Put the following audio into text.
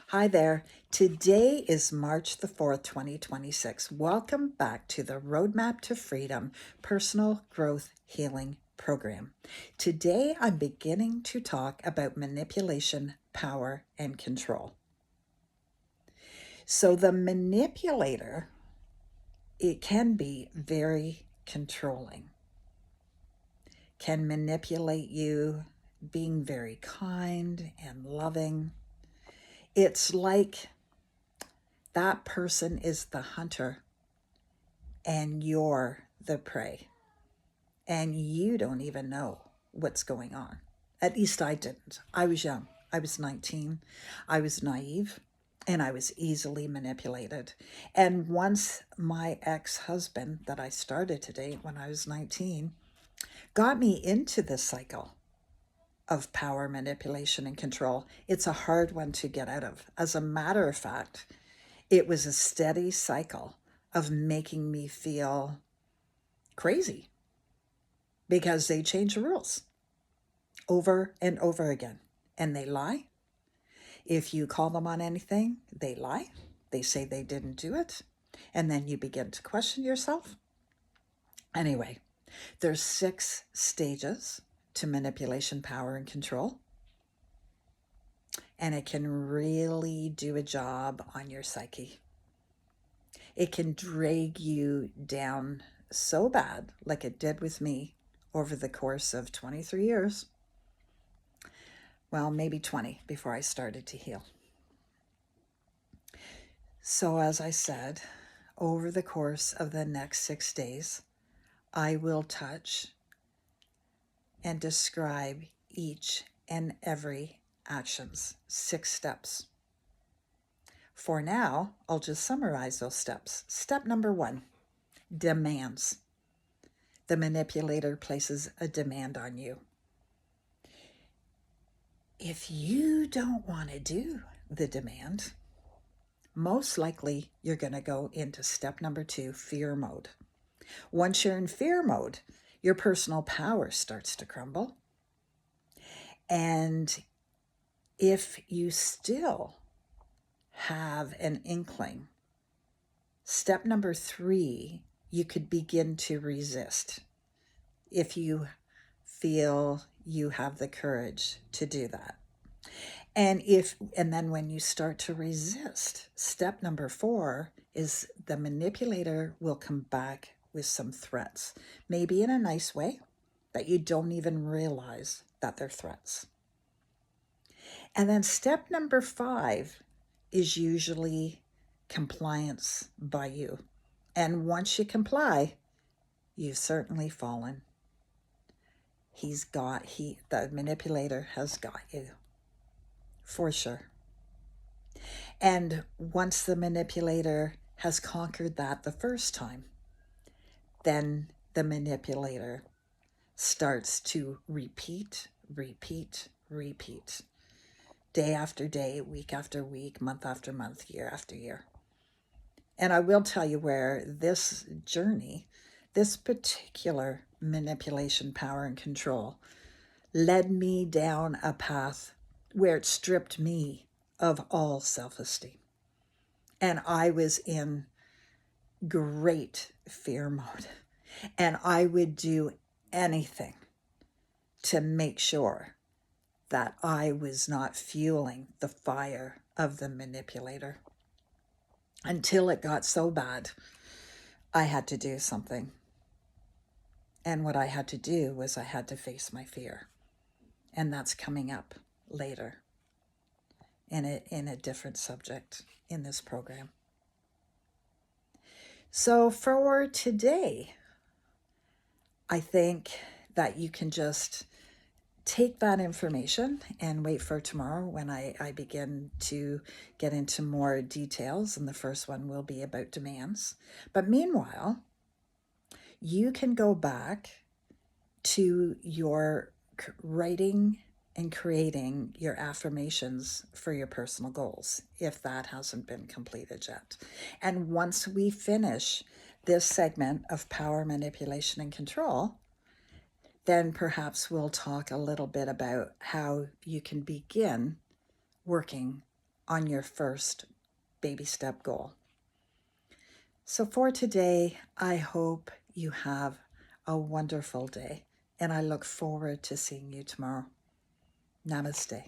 Hi there. Today is March the 4th, 2026. Welcome back to the Roadmap to Freedom Personal Growth Healing Program. Today I'm beginning to talk about manipulation, power, and control. So the manipulator, it can be very controlling, can manipulate you, being very kind and loving. It's like that person is the hunter and you're the prey. And you don't even know what's going on. At least I didn't. I was young. I was 19. I was naive and I was easily manipulated. And once my ex-husband that I started to date when I was 19 got me into this cycle of power, manipulation, and control, it's a hard one to get out of. As a matter of fact, it was a steady cycle of making me feel crazy because they change the rules over and over again. And they lie. If you call them on anything, they lie. They say they didn't do it. And then you begin to question yourself. Anyway, there's 6 stages to manipulation, power, and control. And it can really do a job on your psyche. It can drag you down so bad, like it did with me over the course of 23 years. Well, maybe 20 before I started to heal. So as I said, over the course of the next 6 days, I will touch and describe each and every actions, 6 steps. For now, I'll just summarize those steps. Step number 1, demands. The manipulator places a demand on you. If you don't want to do the demand, most likely you're going to go into step number 2, fear mode. Once you're in fear mode, your personal power starts to crumble. And if you still have an inkling, step number 3, you could begin to resist if you feel you have the courage to do that. And then when you start to resist, step number 4 is the manipulator will come back with some threats, maybe in a nice way that you don't even realize that they're threats. And then step number 5 is usually compliance by you. And once you comply, you've certainly fallen. The manipulator has got you, for sure. And once the manipulator has conquered that the first time, then the manipulator starts to repeat, day after day, week after week, month after month, year after year. And I will tell you where this journey, this particular manipulation, power, and control led me down a path where it stripped me of all self-esteem. And I was in great fear mode. And I would do anything to make sure that I was not fueling the fire of the manipulator. Until it got so bad, I had to do something. And what I had to do was I had to face my fear. And that's coming up later in a different subject in this program. So for today, I think that you can just take that information and wait for tomorrow when I begin to get into more details. And the first one will be about demands. But meanwhile, you can go back to your writing and creating your affirmations for your personal goals, if that hasn't been completed yet. And once we finish this segment of power, manipulation, and control, then perhaps we'll talk a little bit about how you can begin working on your first baby step goal. So for today, I hope you have a wonderful day, and I look forward to seeing you tomorrow. Namaste.